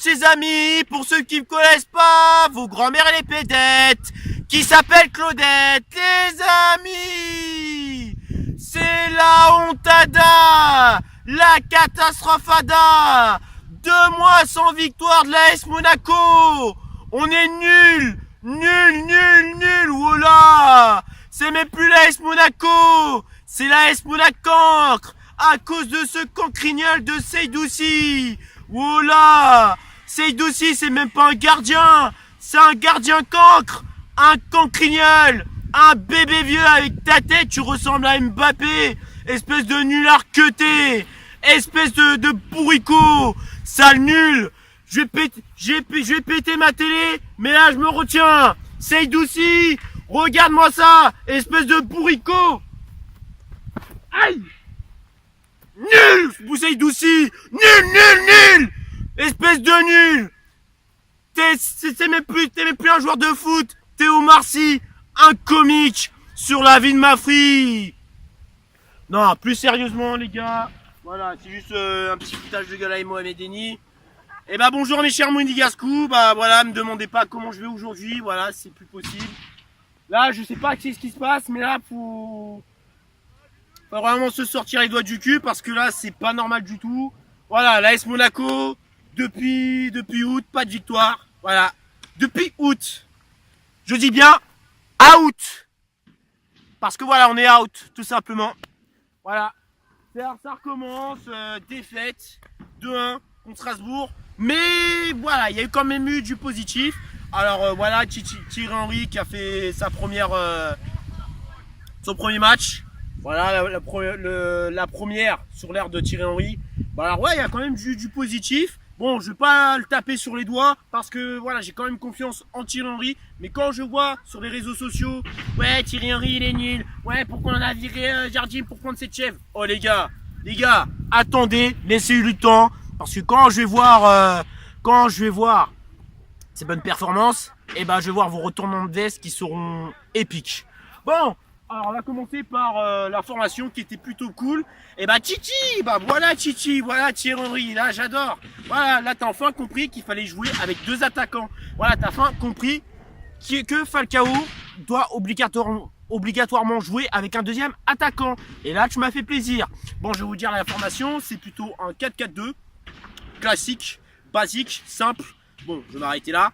ses amis, pour ceux qui ne connaissent pas, vos grands-mères et les pédettes, qui s'appelle Claudette, les amis. C'est la hontada, la catastrophada. 2 mois sans victoire de l'AS Monaco. On est nul, voilà. C'est même plus l'AS Monaco, c'est l'AS Monacancre, à cause de ce cancrignol de Seydouci. Voilà. Seydouci, c'est même pas un gardien, c'est un gardien cancre, un cancrignol, un bébé vieux avec ta tête, tu ressembles à Mbappé, espèce de nulard queuté, espèce de bourricot, sale nul. Je vais péter ma télé, mais là je me retiens. Seydouci, regarde-moi ça, espèce de bourricot. Aïe. Nul, Seydouci, nul, espèce de nul. T'es même plus un joueur de foot, t'es Omar Sy, un comique sur la vie de ma fille. Non, plus sérieusement les gars, voilà, c'est juste un petit foutage de gueule avec Mohamed Eni. Et bah bonjour mes chers Monégascous, bah voilà, me demandez pas comment je vais aujourd'hui, voilà, c'est plus possible. Là, je sais pas ce qui se passe, mais là, faut vraiment se sortir les doigts du cul parce que là, c'est pas normal du tout. Voilà, l'AS Monaco, depuis août, pas de victoire. Voilà, depuis août. Je dis bien out. Parce que voilà, on est out, tout simplement. Voilà, ça recommence, défaite 2-1 contre Strasbourg. Mais voilà, il y a quand même eu du positif. Alors voilà, Thierry Henry qui a fait son premier match. Voilà, la première sur l'ère de Thierry Henry. Bah alors ouais, il y a quand même du positif. Bon, je vais pas le taper sur les doigts parce que voilà, j'ai quand même confiance en Thierry Henry. Mais quand je vois sur les réseaux sociaux, ouais, Thierry Henry il est nul. Ouais, pourquoi on a viré Jardim pour prendre cette chèvre? Oh les gars, attendez, laissez-lui le temps. Parce que quand je vais voir ces bonnes performances, et ben je vais voir vos retournements de veste qui seront épiques. Bon, alors on va commencer par la formation qui était plutôt cool. Et bah Titi, voilà Thierry Henry, là j'adore. Voilà, là t'as enfin compris qu'il fallait jouer avec 2 attaquants. Voilà, t'as enfin compris que Falcao doit obligatoirement jouer avec un deuxième attaquant. Et là tu m'as fait plaisir. Bon, je vais vous dire la formation, c'est plutôt un 4-4-2. Classique, basique, simple. Bon, je vais m'arrêter là.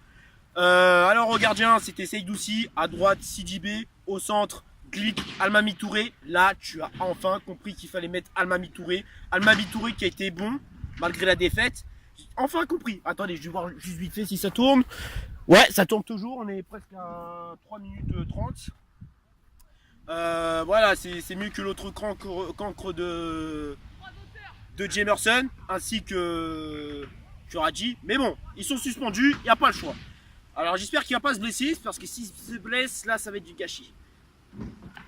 Alors au gardien, c'était Seydouci. À droite, Sidibé. Au centre, Glick, Almamy Touré. Là, tu as enfin compris qu'il fallait mettre Almamy Touré. Almamy Touré qui a été bon, malgré la défaite. Enfin compris. Attendez, je vais voir juste vite fait si ça tourne. Ouais, ça tourne toujours. On est presque à 3 minutes 30. Voilà, c'est mieux que l'autre cancre de Jemerson ainsi que Radji, mais bon, ils sont suspendus, il n'y a pas le choix. Alors j'espère qu'il ne va pas se blesser parce que s'il se blesse, là ça va être du gâchis.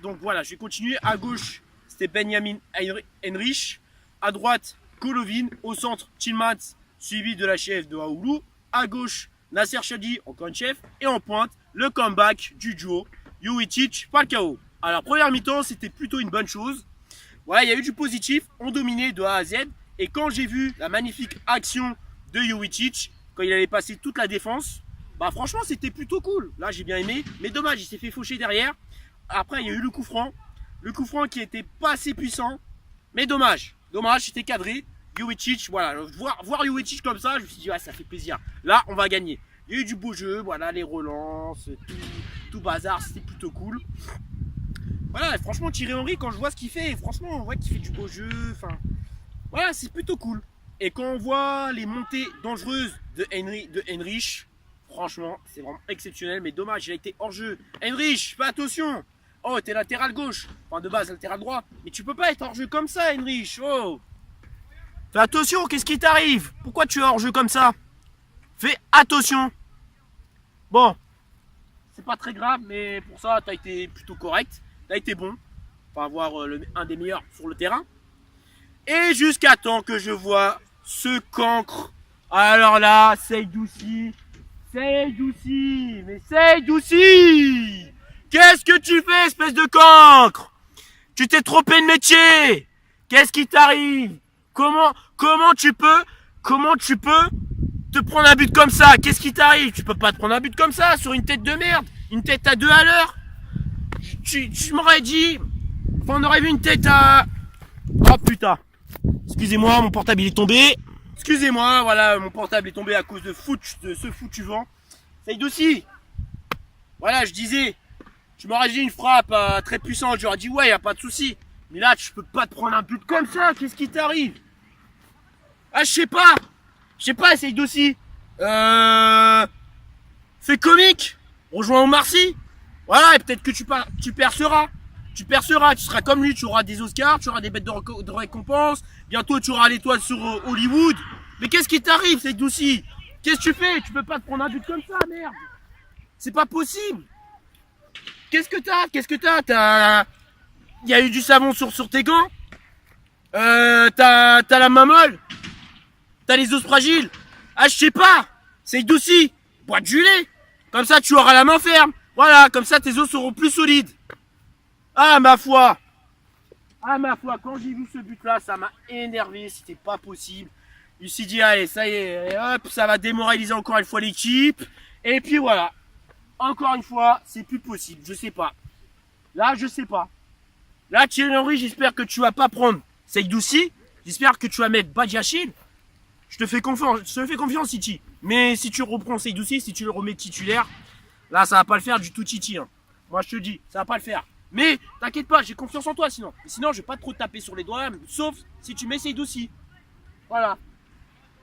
Donc voilà, je vais continuer. À gauche, c'était Benjamin Henrich. À droite, Golovin. Au centre, Tillmans, suivi de la chef de Aoulou. À gauche, Nasser Chadli, encore une chef. Et en pointe, le comeback du duo Jovetic-Falcao. Alors première mi-temps, c'était plutôt une bonne chose. Voilà, il y a eu du positif, on dominait de A à Z. Et quand j'ai vu la magnifique action de Jovetic, quand il allait passer toute la défense, bah franchement c'était plutôt cool. Là j'ai bien aimé, mais dommage, il s'est fait faucher derrière. Après il y a eu le coup franc qui était pas assez puissant, mais dommage, c'était cadré. Jovetic, voilà, voir Jovetic comme ça, je me suis dit ouais, ça fait plaisir. Là on va gagner. Il y a eu du beau jeu, voilà, les relances, tout bazar, c'était plutôt cool. Voilà, franchement Thierry Henry, quand je vois ce qu'il fait, franchement on voit qu'il fait du beau jeu, enfin voilà, c'est plutôt cool. Et quand on voit les montées dangereuses de Henrich, franchement c'est vraiment exceptionnel, mais dommage, il a été hors jeu. Henrich, fais attention. Oh, t'es latéral gauche, enfin de base latéral droit, mais tu peux pas être hors jeu comme ça Henrich. Oh, fais attention, qu'est-ce qui t'arrive? Pourquoi tu es hors jeu comme ça? Fais attention. Bon, c'est pas très grave, mais pour ça t'as été plutôt correct. T'as été bon, pour avoir un des meilleurs sur le terrain. Et jusqu'à temps que je vois ce cancre. Alors là, Seydouci. Mais Seydouci, qu'est-ce que tu fais, espèce de cancre? Tu t'es trompé de métier. Qu'est-ce qui t'arrive? Comment tu peux te prendre un but comme ça, qu'est-ce qui t'arrive? Tu peux pas te prendre un but comme ça, sur une tête de merde, une tête à 2 à l'heure. Tu m'aurais dit, enfin on aurait vu une tête à... Oh putain, excusez-moi, mon portable il est tombé. Excusez-moi, voilà, mon portable est tombé à cause de ce foutu vent. Saïdossi, voilà, je disais, tu m'aurais dit une frappe très puissante, j'aurais dit ouais, y a pas de souci. Mais là, tu peux pas te prendre un but comme ça, qu'est-ce qui t'arrive? Ah, je sais pas, Saïdossi. Fais comique, rejoins Omar Sy. Voilà, et peut-être que tu perceras. Tu perceras, tu seras comme lui, tu auras des Oscars, tu auras des bêtes de récompense. Bientôt, tu auras l'étoile sur Hollywood. Mais qu'est-ce qui t'arrive, Saïdossi? Qu'est-ce que tu fais? Tu peux pas te prendre un but comme ça, merde. C'est pas possible. Qu'est-ce que t'as? Il y a eu du savon sur tes gants. T'as la main molle. T'as les os fragiles. Ah, je sais pas. Saïdossi, bois du lait. Comme ça, tu auras la main ferme. Voilà, comme ça, tes os seront plus solides. Ah, ma foi, quand j'ai vu ce but-là, ça m'a énervé. C'était pas possible. Je me suis dit, allez, ça y est, hop, ça va démoraliser encore une fois l'équipe. Et puis voilà. Encore une fois, c'est plus possible. Je sais pas. Là, je sais pas. Là, Thierry Henry, j'espère que tu vas pas prendre Saïdossi. J'espère que tu vas mettre Badiachil. Je te fais confiance, Titi. Mais si tu reprends Saïdossi, si tu le remets titulaire, là, ça va pas le faire du tout, Titi. Hein. Moi, je te dis, ça va pas le faire. Mais t'inquiète pas, j'ai confiance en toi sinon. Sinon, je vais pas trop te taper sur les doigts, sauf si tu mets Saïdossi. Voilà.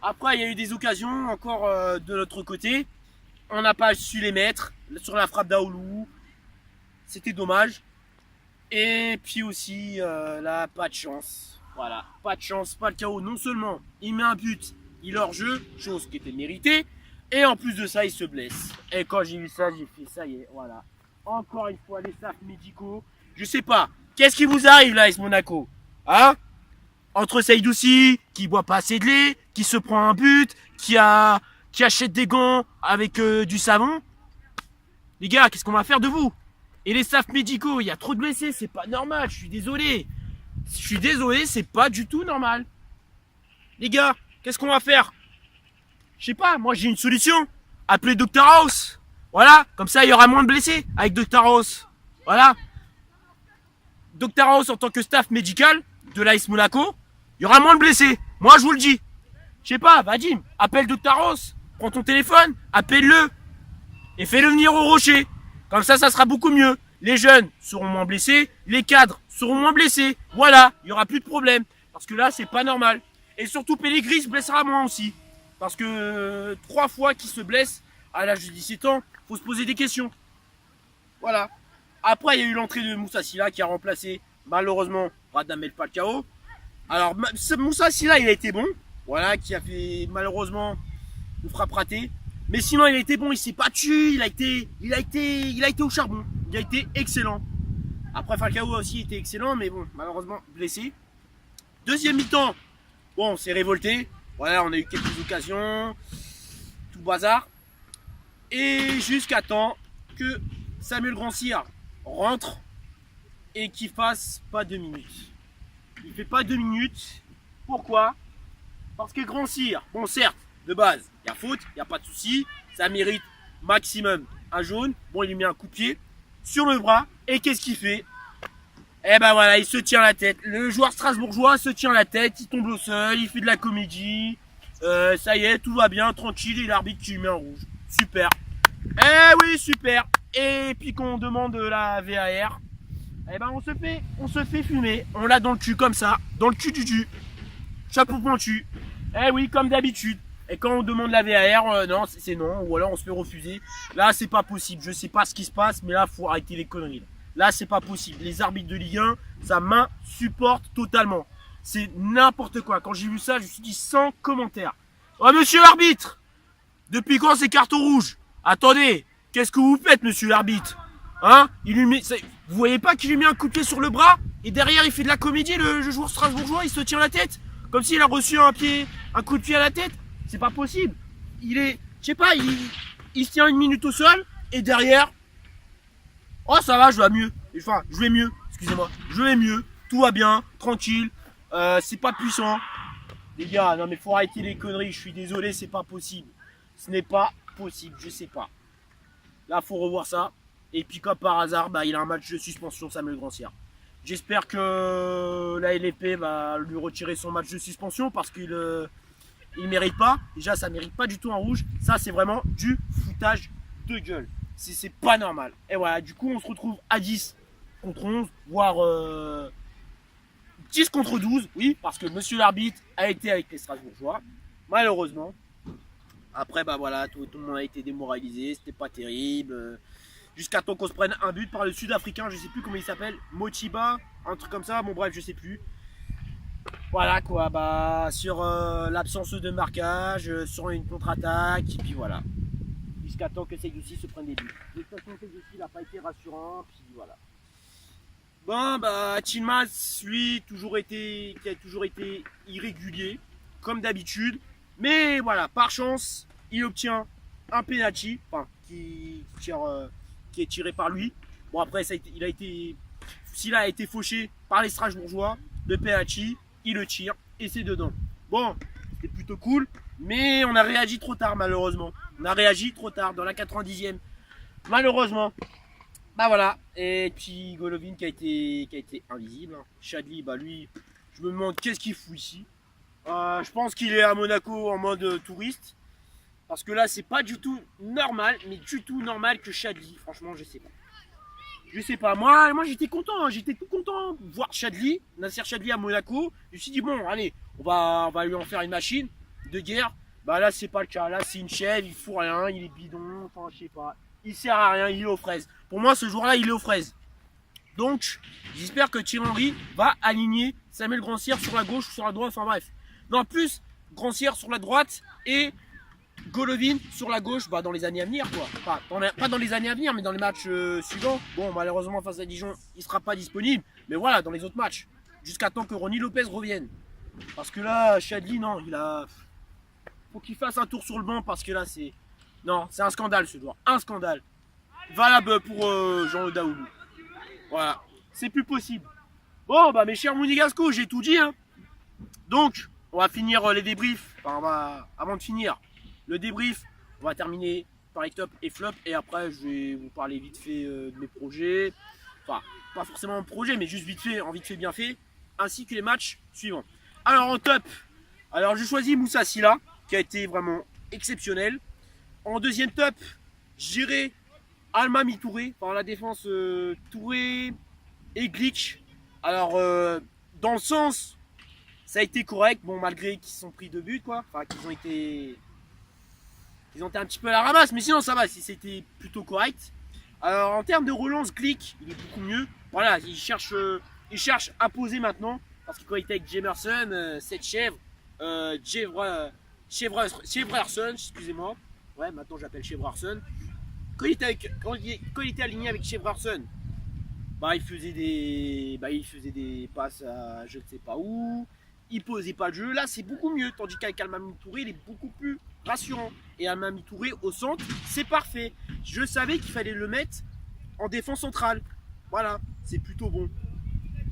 Après, il y a eu des occasions encore de notre côté. On n'a pas su les mettre sur la frappe d'Aoulou. C'était dommage. Et puis aussi, là, pas de chance. Voilà, pas de chance, pas le chaos. Non seulement il met un but, il hors-jeu, chose qui était méritée. Et en plus de ça, il se blesse. Et quand j'ai vu ça, j'ai fait ça y est, voilà. Encore une fois, les staffs médicaux. Je sais pas, qu'est-ce qui vous arrive là, AS Monaco? Hein? Entre Saïdossi, qui boit pas assez de lait, qui se prend un but, qui achète des gants avec du savon. Les gars, qu'est-ce qu'on va faire de vous? Et les staffs médicaux, il y a trop de blessés, c'est pas normal, je suis désolé. Je suis désolé, c'est pas du tout normal. Les gars, qu'est-ce qu'on va faire? Je sais pas, moi j'ai une solution. Appelez Dr House. Voilà, comme ça il y aura moins de blessés avec Dr House. Voilà. Dr House en tant que staff médical de l'AS Monaco, il y aura moins de blessés. Moi je vous le dis. Je sais pas, Vadim, appelle Dr House. Prends ton téléphone, appelle-le. Et fais-le venir au rocher. Comme ça sera beaucoup mieux. Les jeunes seront moins blessés, les cadres seront moins blessés. Voilà, il n'y aura plus de problème. Parce que là, c'est pas normal. Et surtout, Pellegrini se blessera moins aussi. Parce que 3 fois qu'il se blesse à l'âge de 17 ans, faut se poser des questions. Voilà. Après, il y a eu l'entrée de Moussa Sylla qui a remplacé, malheureusement, Radamel Falcao. Alors, Moussa Sylla, il a été bon. Voilà, qui a fait, malheureusement, une frappe ratée. Mais sinon, il a été bon, il s'est battu, il a été au charbon. Il a été excellent. Après, Falcao aussi était excellent, mais bon, malheureusement, blessé. Deuxième mi-temps, bon, on s'est révolté. Voilà, on a eu quelques occasions, tout bazar. Et jusqu'à temps que Samuel Grand-Cyr rentre et qu'il fasse pas 2 minutes. Il fait pas 2 minutes. Pourquoi? Parce que Grand-Cyr, bon certes, de base, il y a faute, il n'y a pas de souci. Ça mérite maximum un jaune. Bon, il lui met un coup de pied sur le bras. Et qu'est-ce qu'il fait? Eh ben voilà, il se tient la tête. Le joueur strasbourgeois se tient la tête, il tombe au sol, il fait de la comédie. Ça y est, tout va bien, tranquille, et l'arbitre qui lui met un rouge. Super. Eh oui, super. Et puis quand on demande la VAR, eh ben on se fait fumer. On l'a dans le cul comme ça, dans le cul du cul. Chapeau pointu. Eh oui, comme d'habitude. Et quand on demande la VAR, non, c'est non, ou alors on se fait refuser. Là, c'est pas possible. Je sais pas ce qui se passe, mais là, faut arrêter les conneries. Là, c'est pas possible. Les arbitres de Ligue 1, ça m'insupporte totalement. C'est n'importe quoi. Quand j'ai vu ça, je me suis dit sans commentaire. Oh, monsieur l'arbitre! Depuis quand c'est carton rouge? Attendez, qu'est-ce que vous faites, monsieur l'arbitre? Hein? Vous voyez pas qu'il lui met un coup de pied sur le bras? Et derrière, il fait de la comédie, le joueur strasbourgeois, il se tient la tête? Comme s'il a reçu un coup de pied à la tête? C'est pas possible. Je sais pas, il se tient 1 minute au sol, et derrière, oh ça va, je vais mieux. Enfin, je vais mieux, excusez-moi. Je vais mieux, tout va bien, tranquille. C'est pas puissant. Les gars, non mais faut arrêter les conneries, je suis désolé, c'est pas possible. Ce n'est pas possible, je sais pas. Là, faut revoir ça. Et puis, comme par hasard, bah, il a un match de suspension, Samuel Grandsir. J'espère que la LFP va lui retirer son match de suspension parce qu'il il mérite pas. Déjà, ça mérite pas du tout un rouge. Ça, c'est vraiment du foutage de gueule. C'est pas normal. Et voilà, du coup, on se retrouve à 10 contre 11, voire 10 contre 12. Oui, parce que monsieur l'arbitre a été avec les Strasbourgeois. Malheureusement. Après, bah voilà, tout le monde a été démoralisé. C'était pas terrible. Jusqu'à temps qu'on se prenne un but par le Sud-Africain. Je sais plus comment il s'appelle. Mochiba, un truc comme ça. Bon, bref, je sais plus. Voilà quoi, bah sur l'absence de marquage, sur une contre-attaque, et puis voilà. Jusqu'à temps que Seydouci se prenne des buts. Jusqu'à temps que Seydouci n'a pas été rassurant, puis voilà. Bon bah Tillmans, lui, qui a toujours été irrégulier, comme d'habitude. Mais voilà, par chance, il obtient un penalty, enfin, qui est tiré par lui. Bon après, s'il a été fauché par les Strasbourgeois, le penalty, il le tire et c'est dedans. Bon, c'était plutôt cool, mais on a réagi trop tard malheureusement. On a réagi trop tard dans la 90e. Malheureusement. Bah voilà. Et puis Golovin qui a été invisible. Chadli, bah lui, je me demande qu'est-ce qu'il fout ici. Je pense qu'il est à Monaco en mode touriste. Parce que là, c'est pas du tout normal, mais du tout normal que Chadli. Franchement, je sais pas. Je sais pas, moi j'étais content, hein. J'étais tout content de voir Chadli, Nasser Chadli à Monaco. Je me suis dit, bon, allez, on va lui en faire une machine de guerre. Bah là, c'est pas le cas. Là, c'est une chèvre, il fout rien, il est bidon, enfin, je sais pas. Il sert à rien, il est aux fraises. Pour moi, ce joueur-là, il est aux fraises. Donc, j'espère que Thierry Henry va aligner Samuel Grandsir sur la gauche ou sur la droite, enfin bref. Non, plus Grandsir sur la droite et Golovin sur la gauche, bah dans les années à venir quoi. Pas dans les années à venir, mais dans les matchs suivants. Bon, malheureusement face à Dijon, il sera pas disponible. Mais voilà, dans les autres matchs. Jusqu'à temps que Ronny Lopez revienne. Parce que là, Chadli, non, faut qu'il fasse un tour sur le banc parce que là, c'est... Non, c'est un scandale ce joueur. Un scandale. Valable pour Jean Daoulou. Voilà, c'est plus possible. Bon, bah mes chers Monégasco, j'ai tout dit. Hein. Donc, on va finir les débriefs. Enfin, avant de finir le débrief, on va terminer par les top et flop. Et après, je vais vous parler vite fait de mes projets. Enfin, pas forcément mon projet, mais juste vite fait, en vite fait bien fait. Ainsi que les matchs suivants. Alors, en top, j'ai choisi Moussa Sylla, qui a été vraiment exceptionnel. En deuxième top, j'irai Alma Touré. Enfin, la défense Touré et Glitch. Alors, dans le sens, ça a été correct. Bon, malgré qu'ils se sont pris 2 buts, quoi. Enfin, qu'ils ont été un petit peu à la ramasse, mais sinon ça va, c'était plutôt correct. Alors en termes de relance, Glick, il est beaucoup mieux. Voilà, il cherche à poser maintenant, parce que quand il était avec Jemerson, cette chèvre, Chevrarson, excusez-moi. Ouais, maintenant j'appelle Chevrarson. Quand il était aligné avec Chevrarson, bah il faisait des passes à je ne sais pas où. Il posait pas le jeu. Là, c'est beaucoup mieux. Tandis qu'avec Alma Touré, il est beaucoup plus rassurant. Et Alma Touré au centre, c'est parfait. Je savais qu'il fallait le mettre en défense centrale. Voilà, c'est plutôt bon.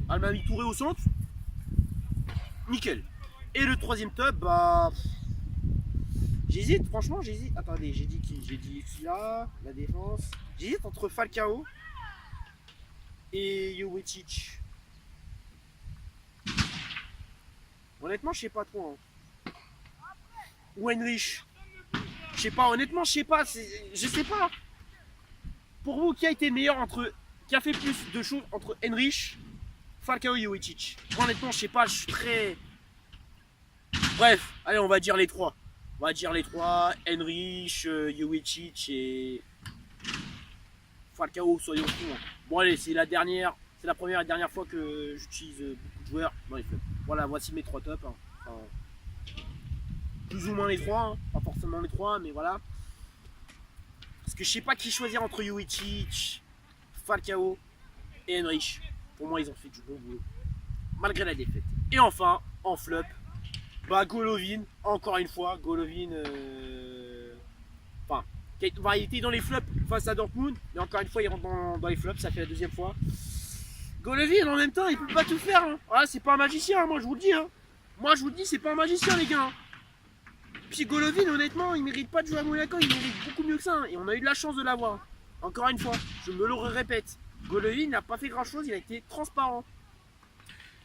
Alma Touré au centre, nickel. Et le troisième top, bah. J'hésite, franchement, j'hésite. Attendez, j'ai dit qui? J'ai dit celui-là, la défense. J'hésite entre Falcao et Jovetic. Honnêtement, je sais pas trop. Hein. Ou Henrich. Je sais pas, honnêtement, je sais pas. Je sais pas. Pour vous, qui a été meilleur qui a fait plus de choses entre Henrich, Falcao et Jovetic? Moi, honnêtement, je sais pas, je suis très. Bref, allez, on va dire les trois. On va dire les trois. Henrich, Jovetic et Falcao, soyons fous. Bon, allez, c'est la première et dernière fois que j'utilise beaucoup de joueurs dans les clubs. Voilà, voici mes 3 tops. Hein. Enfin, plus ou moins les 3, hein. Pas forcément les 3, mais voilà. Parce que je sais pas qui choisir entre Jovetic, Falcao et Henrich. Pour moi, ils ont fait du bon boulot. Malgré la défaite. Et enfin, en flop, bah Golovin, encore une fois. Golovin, il était dans les flops face à Dortmund. Mais encore une fois, il rentre dans les flops. Ça fait la 2e fois. Golovin, en même temps, il peut pas tout faire. Hein. Voilà, c'est pas un magicien, hein, moi je vous le dis. Hein. Moi je vous le dis, c'est pas un magicien, les gars. Hein. puis Golovin, honnêtement, il mérite pas de jouer à Monaco, il mérite beaucoup mieux que ça. Hein. Et on a eu de la chance de l'avoir. Encore une fois, je me le répète. Golovin n'a pas fait grand chose, il a été transparent.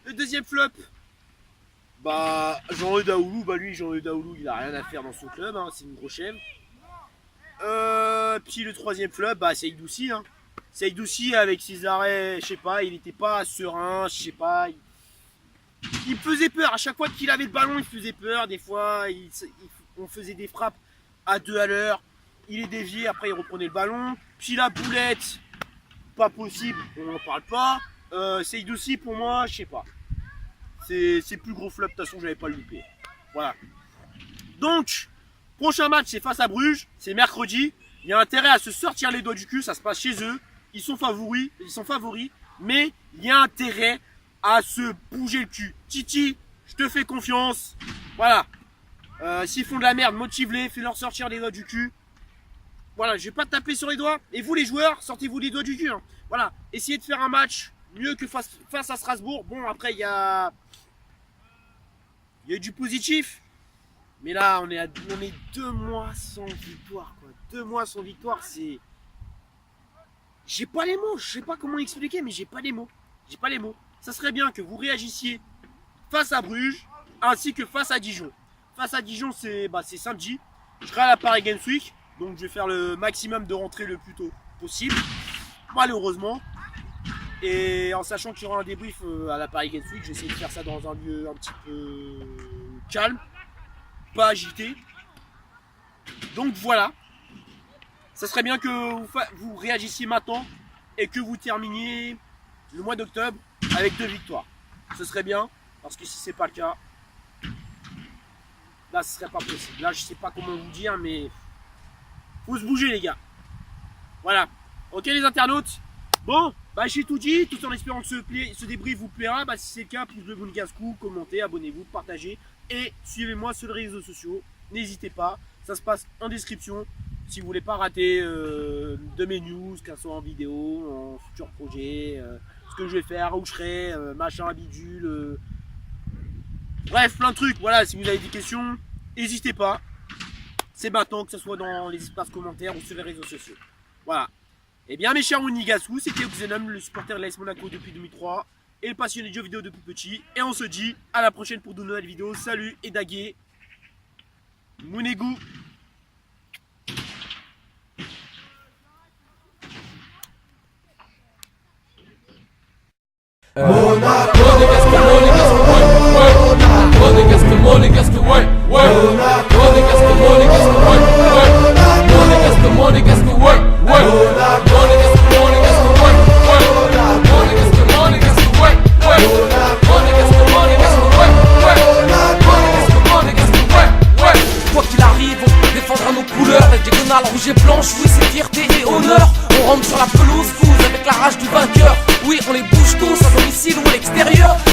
Le deuxième flop, bah Jean-Eudes Daoulou, Jean-Eudes Daoulou, il a rien à faire dans son club, hein, c'est une grosse chèvre. Puis le troisième flop, bah c'est Seydouci. Hein. Seydouci avec ses arrêts, je sais pas, il était pas serein, je sais pas. Il me faisait peur, à chaque fois qu'il avait le ballon, il faisait peur. Des fois, on faisait des frappes à 2 à l'heure. Il est dévié, après il reprenait le ballon. Puis la boulette, pas possible, on n'en parle pas. Seydouci, pour moi, je sais pas. C'est plus gros flop, de toute façon, j'avais pas le louper. Voilà. Donc, prochain match, c'est face à Bruges, c'est mercredi. Il y a intérêt à se sortir les doigts du cul, ça se passe chez eux. Ils sont favoris, mais il y a intérêt à se bouger le cul. Titi, je te fais confiance. Voilà. S'ils font de la merde, motive-les, fais-leur sortir les doigts du cul. Voilà, je vais pas te taper sur les doigts. Et vous les joueurs, sortez-vous les doigts du cul. Hein. Voilà, essayez de faire un match mieux que face à Strasbourg. Bon, après, il y a eu du positif. Mais là, on est 2 mois sans victoire. Quoi. 2 mois sans victoire, c'est... J'ai pas les mots, je sais pas comment expliquer, mais j'ai pas les mots. Ça serait bien que vous réagissiez face à Bruges, ainsi que face à Dijon. Face à Dijon, c'est samedi. Je serai à la Paris Games Week, donc je vais faire le maximum de rentrer le plus tôt possible, malheureusement. Et en sachant qu'il y aura un débrief à la Paris Games Week, j'essaie de faire ça dans un lieu un petit peu calme, pas agité. Donc voilà. Ça serait bien que vous réagissiez maintenant et que vous terminiez le mois d'octobre avec 2 victoires. Ce serait bien, parce que si c'est pas le cas, là ce serait pas possible. Là je sais pas comment vous dire, mais faut se bouger les gars. Voilà. Ok les internautes. Bon, bah j'ai tout dit, tout en espérant que ce débrief vous plaira. Bah si c'est le cas, pouce bleu, vous casse-cou, commentez, abonnez-vous, partagez et suivez-moi sur les réseaux sociaux. N'hésitez pas, ça se passe en description. Si vous voulez pas rater de mes news, qu'elles soient en vidéo, en futur projet, ce que je vais faire, où je serai, machin, bidule. Bref, plein de trucs. Voilà, si vous avez des questions, n'hésitez pas. C'est maintenant, que ce soit dans les espaces commentaires ou sur les réseaux sociaux. Voilà. Eh bien, mes chers Monégasous, c'était Oxenum, le supporter de l'AS Monaco depuis 2003 et le passionné de jeux vidéo depuis petit. Et on se dit à la prochaine pour de nouvelles vidéos. Salut et dagué. Mounégou. Quoi qu'il arrive, on défendra nos couleurs. Les diagonales rouge et blanche, oui c'est fierté et honneur. On rentre sur la pelouse fouze avec la rage du vainqueur. Oui on les bouge tous à domicile ou à l'extérieur.